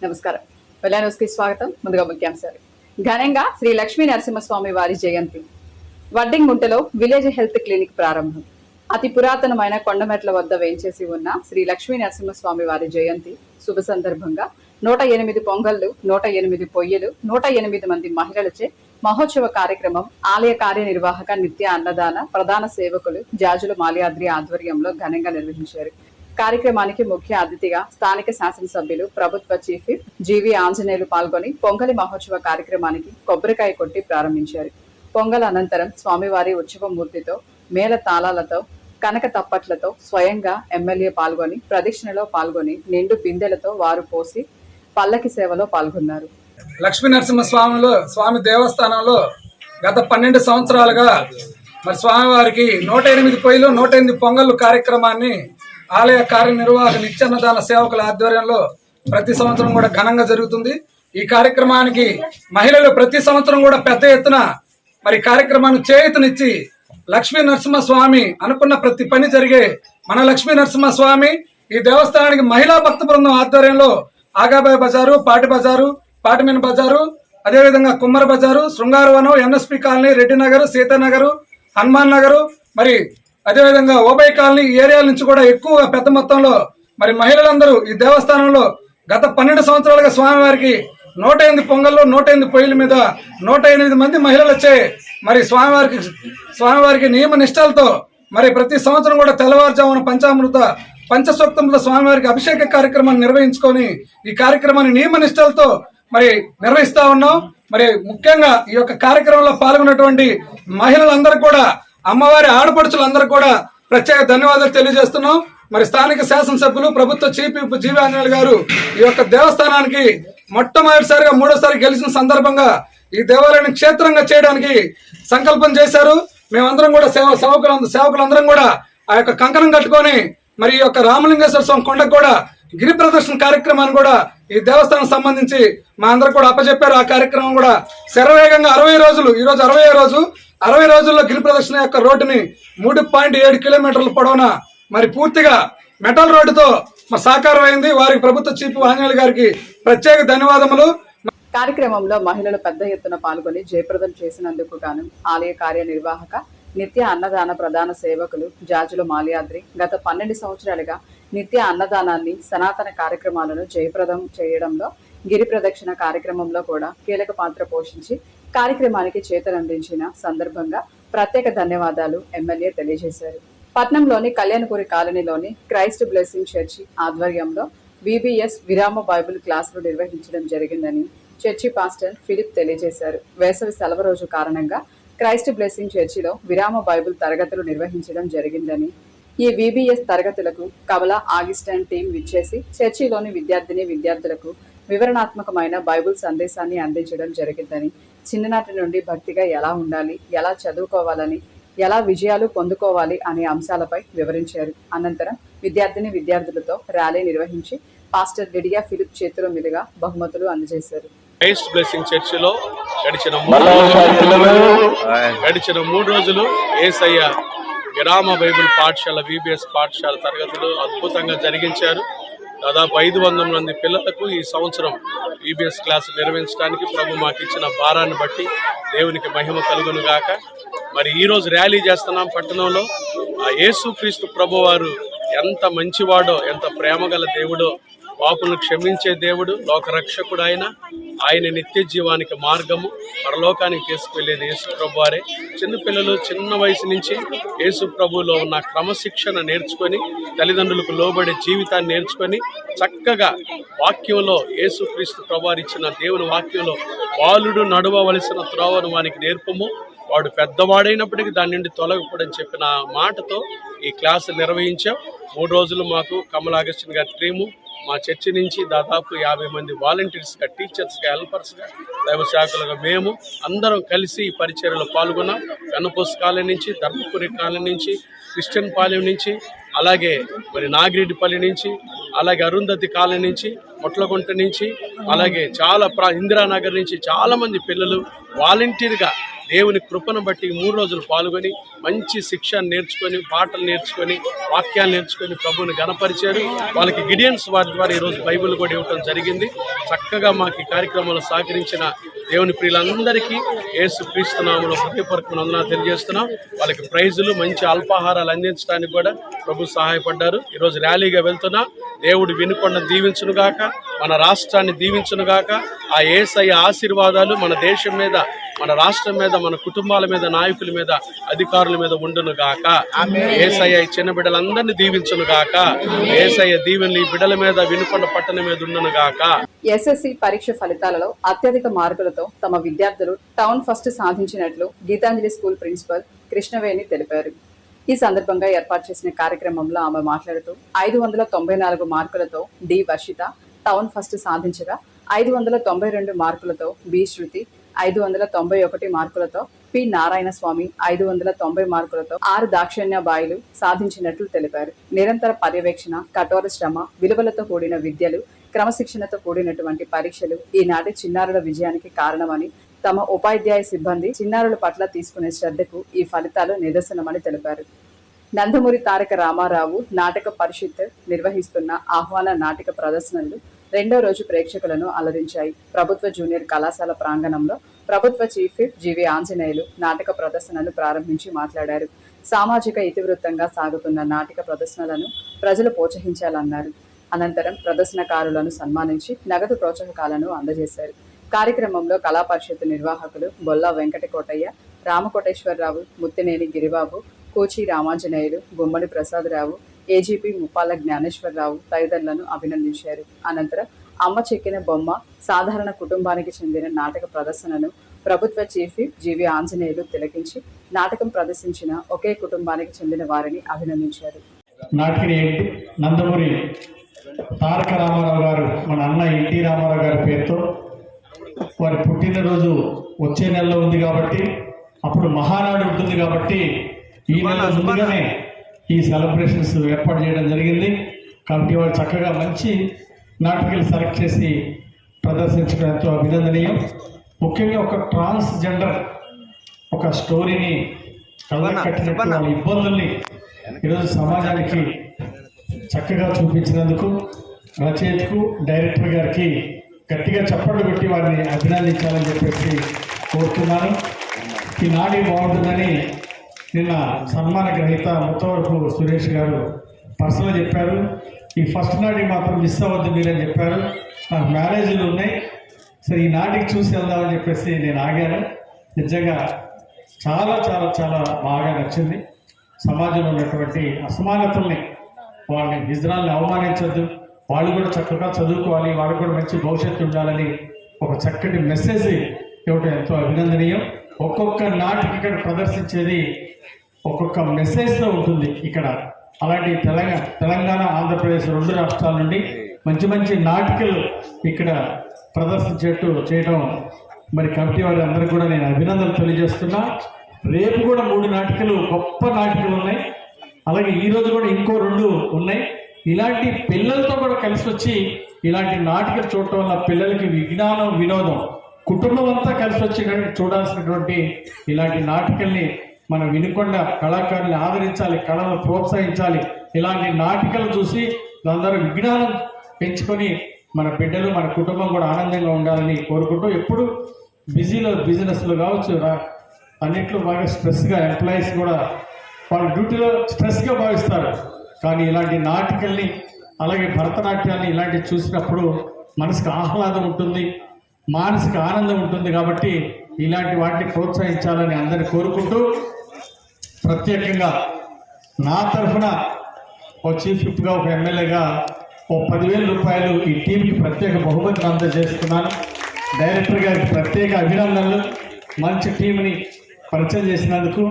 నమస్కారం. వెల్లా న్యూస్ కి స్వాగతం. ముందుగా ముఖ్యాంశాలు. ఘనంగా శ్రీ లక్ష్మీ నరసింహస్వామి వారి జయంతి. వడ్డింగుంటలో విలేజ్ హెల్త్ క్లినిక్ ప్రారంభం. అతి పురాతనమైన కొండమెట్ల వద్ద వేంచేసి ఉన్న శ్రీ లక్ష్మీ నరసింహస్వామి వారి జయంతి శుభ సందర్భంగా 108 పొంగళ్లు, 108 పొయ్యలు, 108 మంది మహిళలచే మహోత్సవ కార్యక్రమం ఆలయ కార్యనిర్వాహక నిత్య అన్నదాన ప్రధాన సేవకులు జాజుల మాల్యాద్రి ఆధ్వర్యంలో ఘనంగా నిర్వహించారు. కార్యక్రమానికి ముఖ్య అతిథిగా స్థానిక శాసనసభ్యులు ప్రభుత్వ చీఫ్ విప్ జీవి ఆంజనేయులు పాల్గొని పొంగలి మహోత్సవ కార్యక్రమానికి కొబ్బరికాయ కొట్టి ప్రారంభించారు. పొంగల్ అనంతరం స్వామివారి ఉత్సవమూర్తితో మేళ తాళాలతో కనక తప్పట్లతో స్వయంగా ఎమ్మెల్యే పాల్గొని ప్రదక్షిణలో పాల్గొని నిండు బిందెలతో వారు పోసి పల్లకి సేవలో పాల్గొన్నారు. లక్ష్మీ నరసింహ స్వామి దేవస్థానంలో గత 12 సంవత్సరాలుగా మరి స్వామివారికి 108 పొయ్యిలు 108 పొంగళ్ళు కార్యక్రమాన్ని ఆలయ కార్యనిర్వాహక నిత్యాన్నదాన సేవకుల ఆధ్వర్యంలో ప్రతి సంవత్సరం కూడా ఘనంగా జరుగుతుంది. ఈ కార్యక్రమానికి మహిళలు ప్రతి సంవత్సరం కూడా పెద్ద ఎత్తున మరి కార్యక్రమాన్ని చేయూతనిచ్చి లక్ష్మీ నరసింహస్వామి అనుకున్న ప్రతి పని జరిగే మన లక్ష్మీ నరసింహస్వామి ఈ దేవస్థానానికి మహిళా భక్త బృందం ఆధ్వర్యంలో ఆగాబాయ్ బజారు, పాటి బజారు, పాటిమిన బజారు, అదేవిధంగా కుమ్మర బజారు, శృంగారవనం, ఎన్ఎస్పి కాలనీ, రెడ్డి నగర్, సీతానగర్, హనుమాన్ నగర్, మరి అదేవిధంగా ఓబై కాలనీ ఏరియాల నుంచి కూడా ఎక్కువ పెద్ద మొత్తంలో మరి మహిళలందరూ ఈ దేవస్థానంలో గత 12 సంవత్సరాలుగా స్వామివారికి 108 పొంగల్లో 108 పొయ్యిల మీద 108 మంది మహిళలు వచ్చే మరి స్వామివారికి నియమ నిష్టలతో మరి ప్రతి సంవత్సరం కూడా తెల్లవారుజామున పంచామృత పంచసూక్తంలో స్వామివారికి అభిషేక కార్యక్రమాన్ని నిర్వహించుకొని ఈ కార్యక్రమాన్ని నియమ నిష్టలతో మరి నిర్వహిస్తా ఉన్నాం. మరి ముఖ్యంగా ఈ యొక్క కార్యక్రమంలో పాల్గొన్నటువంటి మహిళలందరూ కూడా అమ్మవారి ఆడపడుచులందరూ కూడా ప్రత్యేక ధన్యవాదాలు తెలియజేస్తున్నాం. మరి స్థానిక శాసనసభ్యులు ప్రభుత్వ చీఫ్ విప్ జీవి ఆంజనేయులు గారు ఈ యొక్క దేవస్థానానికి మొట్టమొదటిసారిగా 3వసారి గెలిచిన సందర్భంగా ఈ దేవాలయాన్ని క్షేత్రంగా చేయడానికి సంకల్పం చేశారు. మేమందరం కూడా సేవకులందరం కూడా ఆ యొక్క కంకణం కట్టుకొని మరి ఈ యొక్క రామలింగేశ్వర స్వామి కొండకు కూడా గిరి ప్రదర్శన కార్యక్రమాన్ని కూడా ఈ దేవస్థానం సంబంధించి మా అందరూ కూడా అప్పచెప్పారు. ఆ కార్యక్రమం కూడా శరవేగంగా 60 రోజులు, ఈ రోజు 60వ రోజు, 60 రోజుల్లో గిరి ప్రదర్శన యొక్క రోడ్డుని 3.7 కిలోమీటర్ల పొడవున మరి పూర్తిగా మెటల్ రోడ్డుతో సాకారం అయింది. వారికి ప్రభుత్వ చీఫ్ ఆంజనేయులు గారికి ప్రత్యేక ధన్యవాదములు. కార్యక్రమంలో మహిళలు పెద్ద ఎత్తున పాల్గొని జయప్రదం చేసినందుకు గాను ఆలయ కార్యనిర్వాహక నిత్య అన్నదాన ప్రధాన సేవకులు జాజుల మాల్యాద్రి గత 12 సంవత్సరాలుగా నిత్య అన్నదానాన్ని సనాతన కార్యక్రమాలను జయప్రదం చేయడంలో గిరి ప్రదక్షిణ కార్యక్రమంలో కూడా కీలక పాత్ర పోషించి కార్యక్రమానికి చేతనందించిన సందర్భంగా ప్రత్యేక ధన్యవాదాలు ఎమ్మెల్యే తెలియజేశారు. పట్నంలోని కళ్యాణపురి కాలనీలోని క్రైస్ట్ బ్లెస్సింగ్ చర్చి ఆధ్వర్యంలో VBS విరామ బైబిల్ క్లాసులు నిర్వహించడం జరిగిందని చర్చి పాస్టర్ ఫిలిప్ తెలియజేశారు. వేసవి సెలవు రోజు కారణంగా క్రైస్ట్ బ్లెస్సింగ్ చర్చిలో విరామ బైబిల్ తరగతులు నిర్వహించడం జరిగిందని, ఈ VBS తరగతులకు కమల ఆగిస్టన్ టీం విచ్చేసి చర్చిలోని విద్యార్థులకు వివరణాత్మకమైన బైబిల్ సందేశాన్ని అందించడం జరిగిందని, చిన్ననాటి నుండి భక్తిగా ఎలా ఉండాలి, ఎలా చదువుకోవాలని, ఎలా విజయాలు పొందుకోవాలి అనే అంశాలపై వివరించారు. అనంతరం విద్యార్థులతో ర్యాలీ నిర్వహించి పాస్టర్ లిడియా ఫిలిప్ చేతుల మీదుగా బహుమతులు అందజేశారు. క్రైస్ట్ బ్లెస్సింగ్ చర్చిలో గడిచిన 3 రోజులు యేసయ్య విరామ బైబిల్ పాఠశాల VBS పాఠశాల తరగతులు అద్భుతంగా జరిగించారు. దాదాపు 500 మంది పిల్లలకు ఈ సంవత్సరం VBS క్లాసు నిర్వహించడానికి ప్రభు మాకు ఇచ్చిన భారాన్ని బట్టి దేవునికి మహిమ కలుగును గాక. మరి ఈరోజు ర్యాలీ చేస్తున్నాం పట్టణంలో. యేసుక్రీస్తు ప్రభు వారు ఎంత మంచివాడో, ఎంత ప్రేమగల దేవుడో, పాపులను క్షమించే దేవుడు, లోకరక్షకుడు ఆయన నిత్య జీవానికి మార్గము, పరలోకానికి తీసుకువెళ్ళేది యేసు ప్రభు వారే. చిన్నపిల్లలు చిన్న వయసు నుంచి యేసు ప్రభువులో ఉన్న క్రమశిక్షణ నేర్చుకొని, తల్లిదండ్రులకు లోబడే జీవితాన్ని నేర్చుకొని, చక్కగా వాక్యంలో యేసుక్రీస్తు ప్రభు వారు ఇచ్చిన దేవుని వాక్యంలో బాలుడు నడవవలసిన త్రోవను వానికి నేర్పము, వాడు పెద్దవాడైనప్పటికీ దాని నుండి తొలగకూడని చెప్పిన మాటతో ఈ క్లాసు నిర్వహించాం. 3 రోజులు మాకు కమల ఆగస్టిన్ గారి టీము, మా చర్చి నుంచి దాదాపు 50 మంది వాలంటీర్స్గా, టీచర్స్గా, హెల్పర్స్గా, దైవ శాఖలుగా మేము అందరం కలిసి ఈ పరిచర్యలో పాల్గొన్నాం. వెన్నపూస కాలనీ నుంచి, ధర్మపురి కాలనీ నుంచి, క్రిస్టియన్ పాలెం నుంచి, అలాగే మరి నాగిరెడ్డిపల్లి నుంచి, అలాగే అరుంధతి కాలనీ నుంచి, మొట్లగుంట నుంచి, అలాగే చాలా ఇందిరానగర్ నుంచి చాలామంది పిల్లలు వాలంటీర్గా దేవుని కృపను బట్టి 3 రోజులు పాల్గొని మంచి శిక్ష నేర్చుకొని, పాటలు నేర్చుకొని, వాక్యాలు నేర్చుకొని ప్రభువుని గణపరిచారు. వాళ్ళకి గిడియన్స్ వారి ద్వారా ఈరోజు బైబిల్ కూడా ఇవ్వడం జరిగింది. చక్కగా మాకు ఈ కార్యక్రమంలో సహకరించిన దేవుని ప్రియులందరికీ యేసు క్రీస్తు నామములో హృదయపూర్వక వందనాలు తెలియజేస్తున్నాం. వాళ్ళకి ప్రైజులు, మంచి అల్పాహారాలు అందించడానికి కూడా ప్రభు సహాయపడ్డారు. ఈరోజు ర్యాలీగా వెళ్తున్నా. దేవుడు వినుకొండ దీవించునుగాక, మన రాష్ట్రాన్ని దీవించునుగాక. ఆ యేసయ్య ఆశీర్వాదాలు మన దేశం మీద, మన రాష్ట్రం మీద, మన కుటుంబాల మీద, నాయకుల మీద, అధికారుల మీద ఉండునుగాక. యేసయ్య ఈ చిన్న బిడ్డలందరినీ దీవించునుగాక. యేసయ్య దీవెనలు ఈ బిడ్డల మీద, వినుకొండ పట్టణం మీద ఉండునుగాక. ఎస్ఎస్సి పరీక్ష ఫలితాలలో అత్యధిక మార్కులతో తమ విద్యార్థులు టౌన్ ఫస్ట్ సాధించినట్లు గీతాంజలి స్కూల్ ప్రిన్సిపల్ కృష్ణవేణి తెలిపారు. ఈ సందర్భంగా ఏర్పాటు చేసిన కార్యక్రమంలో ఆమె మాట్లాడుతూ 594 మార్కులతో డి వర్షిత టౌన్ ఫస్ట్ సాధించగా, 592 మార్కులతో బి శృతి, 591 మార్కులతో పి నారాయణ స్వామి, 590 మార్కులతో ఆర్ దాక్షణ్యబాయిలు సాధించినట్లు తెలిపారు. నిరంతర పర్యవేక్షణ, కఠోర శ్రమ, విలువలతో కూడిన విద్యలు, క్రమశిక్షణతో కూడినటువంటి పరీక్షలు ఈనాటి చిన్నారుల విజయానికి కారణమని, తమ ఉపాధ్యాయ సిబ్బంది చిన్నారుల పట్ల తీసుకునే శ్రద్ధకు ఈ ఫలితాలు నిదర్శనమని తెలిపారు. నందమూరి తారక రామారావు నాటక పరిషత్ నిర్వహిస్తున్న ఆహ్వాన నాటక ప్రదర్శనలు 2వ రోజు ప్రేక్షకులను అలరించాయి. ప్రభుత్వ జూనియర్ కళాశాల ప్రాంగణంలో ప్రభుత్వ చీఫ్ విప్ జీవి ఆంజనేయులు నాటక ప్రదర్శనలు ప్రారంభించి మాట్లాడారు. సామాజిక ఇతివృత్తంగా సాగుతున్న నాటక ప్రదర్శనలను ప్రజలు ప్రోత్సహించాలన్నారు. అనంతరం ప్రదర్శనకారులను సన్మానించి నగదు ప్రోత్సాహకాలను అందజేశారు. కార్యక్రమంలో కళా పరిషత్ నిర్వాహకులు బొల్లా వెంకట కోటయ్య, రామకోటేశ్వరరావు, ముత్తినేని గిరిబాబు, కోచి రామాంజనేయులు, గుమ్మడి ప్రసాదరావు, ఏజీపీ ముప్పాల జ్ఞానేశ్వరరావు తదితరులను అభినందించారు. అనంతరం అమ్మ చెక్కిన బొమ్మ సాధారణ కుటుంబానికి చెందిన నాటక ప్రదర్శనను ప్రభుత్వ చీఫ్ విప్ జీవి ఆంజనేయులు తిలకించి నాటకం ప్రదర్శించిన ఒకే కుటుంబానికి చెందిన వారిని అభినందించారు. నాటికి నందమూరి తారక రామారావు గారు, మన అన్న ఎన్టీ రామారావు గారి పేరుతో వారి పుట్టినరోజు వచ్చే నెలలో ఉంది కాబట్టి, అప్పుడు మహానాడు ఉంటుంది కాబట్టి ఈ నెల ముందుగానే ఈ సెలబ్రేషన్స్ ఏర్పాటు చేయడం జరిగింది. కాబట్టి వారు చక్కగా మంచి నాటకాలు సెలెక్ట్ చేసి ప్రదర్శించడం ఎంతో అభినందనీయం. ముఖ్యంగా ఒక ట్రాన్స్జెండర్ ఒక స్టోరీని కళ్ళకు కట్టినట్టు వాళ్ళ ఇబ్బందుల్ని ఈరోజు సమాజానికి చక్కగా చూపించినందుకు రచయితకు, డైరెక్టర్ గారికి గట్టిగా చప్పట్లు కొట్టి వారిని అభినందించాలని చెప్పేసి కోరుతున్నాను. ఈ నాడి బాగుంటుందని నిన్న సన్మాన గ్రహీత ముత్తవరపు సురేష్ గారు పర్సనల్ చెప్పారు. ఈ ఫస్ట్ నాడి మాత్రం మిస్ అవ్వద్దు మీరని చెప్పారు. నాకు మ్యారేజ్లు ఉన్నాయి, సరే ఈ నాటికి చూసి వెళ్దామని చెప్పేసి నేను ఆగాను. నిజంగా చాలా చాలా చాలా బాగా నచ్చింది. సమాజంలో ఉన్నటువంటి అసమానతల్ని, వాళ్ళని హిజ్రాల్ని అవమానించద్దు, వాళ్ళు కూడా చక్కగా చదువుకోవాలి, వాళ్ళకి కూడా మంచి భవిష్యత్తు ఉండాలని ఒక చక్కటి మెసేజ్ ఇవ్వటం ఎంతో అభినందనీయం. ఒక్కొక్క నాటికి ఇక్కడ ప్రదర్శించేది ఒక్కొక్క మెసేజ్తో ఉంటుంది. ఇక్కడ అలాంటి తెలంగాణ ఆంధ్రప్రదేశ్ 2 రాష్ట్రాల నుండి మంచి మంచి నాటికలు ఇక్కడ ప్రదర్శించేట్టు చేయడం మరి కమిటీ వారి అందరికీ కూడా నేను అభినందనలు తెలియజేస్తున్నా. రేపు కూడా 3 నాటికలు, గొప్ప నాటికలు ఉన్నాయి. అలాగే ఈరోజు కూడా ఇంకో 2 ఉన్నాయి. ఇలాంటి పిల్లలతో కూడా కలిసి వచ్చి ఇలాంటి నాటికలు చూడటం వల్ల పిల్లలకి విజ్ఞానం, వినోదం, కుటుంబం అంతా కలిసి వచ్చి చూడాల్సినటువంటి ఇలాంటి నాటికల్ని మన వినుకొండ కళాకారుల్ని ఆదరించాలి, కళను ప్రోత్సహించాలి. ఇలాంటి నాటికలు చూసి అందరూ విజ్ఞానం పెంచుకొని మన బిడ్డలు, మన కుటుంబం కూడా ఆనందంగా ఉండాలని కోరుకుంటూ, ఎప్పుడు బిజినెస్లో కావచ్చు, అన్నింటిలో బాగా స్ట్రెస్గా, ఎంప్లాయీస్ కూడా వాళ్ళ డ్యూటీలో స్ట్రెస్గా భావిస్తారు. కానీ ఇలాంటి నాటికల్ని, అలాగే భరతనాట్యాన్ని ఇలాంటివి చూసినప్పుడు మనసుకు ఆహ్లాదం ఉంటుంది, మానసిక ఆనందం ఉంటుంది. కాబట్టి ఇలాంటి వాటిని ప్రోత్సహించాలని అందరిని కోరుకుంటూ, ప్రత్యేకంగా నా తరఫున ఓ చీఫ్ విప్గా, ఒక ఎమ్మెల్యేగా ఓ 10,000 రూపాయలు ఈ టీంకి ప్రత్యేక బహుమతిని అందజేస్తున్నాను. డైరెక్టర్ గారికి ప్రత్యేక అభినందనలు. మంచి టీంని పరిచయం చేసినందుకు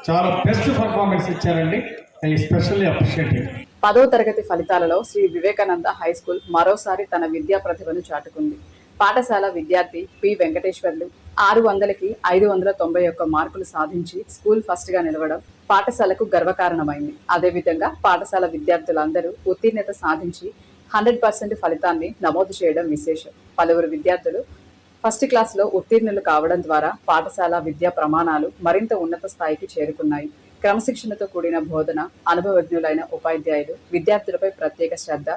చాలా బెస్ట్ పర్ఫార్మెన్స్ ఇచ్చారండి. I specially appreciative. 10వ తరగతి ఫలితాలలో శ్రీ వివేకానంద హై స్కూల్ మరోసారి తన విద్యా ప్రతిభను చాటుకుంది. పాఠశాల విద్యార్థి పి వెంకటేశ్వర్లు 600కి 591 మార్కులు సాధించి స్కూల్ ఫస్ట్ గా నిలవడం పాఠశాలకు గర్వకారణమైంది. అదేవిధంగా పాఠశాల విద్యార్థులందరూ ఉత్తీర్ణత సాధించి 100% ఫలితాన్ని నమోదు చేయడం విశేషం. పలువురు విద్యార్థులు ఫస్ట్ క్లాస్లో ఉత్తీర్ణులు కావడం ద్వారా పాఠశాల విద్యా ప్రమాణాలు మరింత ఉన్నత స్థాయికి చేరుకున్నాయి. క్రమశిక్షణతో కూడిన బోధన, అనుభవజ్ఞులైన ఉపాధ్యాయులు, విద్యార్థులపై ప్రత్యేక శ్రద్ధ,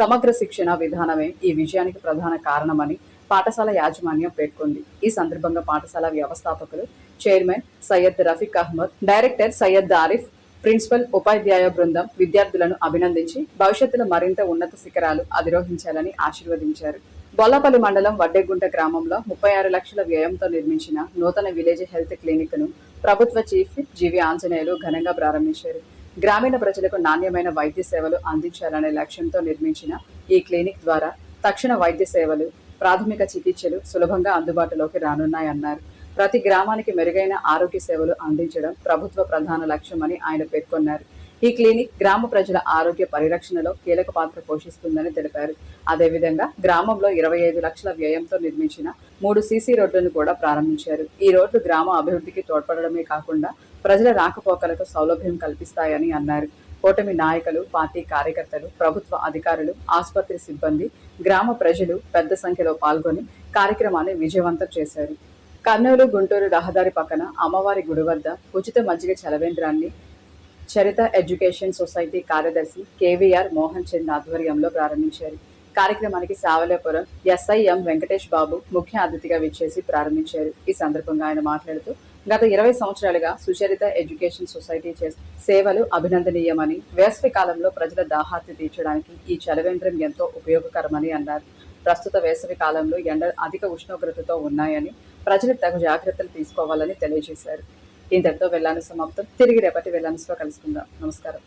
సమగ్ర శిక్షణ విధానమే ఈ విజయానికి ప్రధాన కారణమని పాఠశాల యాజమాన్యం పేర్కొంది. ఈ సందర్భంగా పాఠశాల వ్యవస్థాపకులు, chairman Syed Rafiq Ahmed, director Syed Arif, principal, ఉపాధ్యాయ బృందం విద్యార్థులను అభినందించి భవిష్యత్తులో మరింత ఉన్నత శిఖరాలు అధిరోహించాలని ఆశీర్వదించారు. బొల్లపల్లి మండలం వడ్డెగుంట గ్రామంలో 36 లక్షల వ్యయంతో నిర్మించిన నూతన విలేజ్ హెల్త్ క్లినిక్ ను ప్రభుత్వ చీఫ్ జీవి ఆంజనేయులు ఘనంగా ప్రారంభించారు. గ్రామీణ ప్రజలకు నాణ్యమైన వైద్య సేవలు అందించాలనే లక్ష్యంతో నిర్మించిన ఈ క్లినిక్ ద్వారా తక్షణ వైద్య సేవలు, ప్రాథమిక చికిత్సలు సులభంగా అందుబాటులోకి రానున్నాయన్నారు. ప్రతి గ్రామానికి మెరుగైన ఆరోగ్య సేవలు అందించడం ప్రభుత్వ ప్రధాన లక్ష్యమని ఆయన పేర్కొన్నారు. ఈ క్లినిక్ గ్రామ ప్రజల ఆరోగ్య పరిరక్షణలో కీలక పాత్ర పోషిస్తుందని తెలిపారు. అదేవిధంగా గ్రామంలో 25 లక్షల వ్యయంతో నిర్మించిన 3 సీసీ రోడ్లను కూడా ప్రారంభించారు. ఈ రోడ్లు గ్రామ అభివృద్ధికి తోడ్పడమే కాకుండా ప్రజల రాకపోకలకు సౌలభ్యం కల్పిస్తాయని అన్నారు. కూటమి నాయకులు, పార్టీ కార్యకర్తలు, ప్రభుత్వ అధికారులు, ఆసుపత్రి సిబ్బంది, గ్రామ ప్రజలు పెద్ద సంఖ్యలో పాల్గొని కార్యక్రమాన్ని విజయవంతం చేశారు. కర్నూలు గుంటూరు రహదారి పక్కన అమ్మవారి గుడి వద్ద ఉచిత మజ్జిగ చలవేంద్రాన్ని చరిత ఎడ్యుకేషన్ సొసైటీ కార్యదర్శి కేవీఆర్ మోహన్ చంద్ ఆధ్వర్యంలో ప్రారంభించారు. కార్యక్రమానికి సావలేపురం ఎస్ఐఎం వెంకటేష్ బాబు ముఖ్య అతిథిగా విచ్చేసి ప్రారంభించారు. ఈ సందర్భంగా ఆయన మాట్లాడుతూ గత 20 సంవత్సరాలుగా సుచరిత ఎడ్యుకేషన్ సొసైటీ చేసిన సేవలు అభినందనీయమని, వేసవి కాలంలో ప్రజల దాహార్తి తీర్చడానికి ఈ చలవేంద్రం ఎంతో ఉపయోగకరమని అన్నారు. ప్రస్తుత వేసవి కాలంలో ఎండలు అధిక ఉష్ణోగ్రతతో ఉన్నాయని, ప్రజలు తగు జాగ్రత్తలు తీసుకోవాలని తెలియజేశారు. ఇంతటితో వెళ్ళాను సమాప్తం. తిరిగి రేపటి వెళ్ళానులో కలుసుకుందాం. నమస్కారం.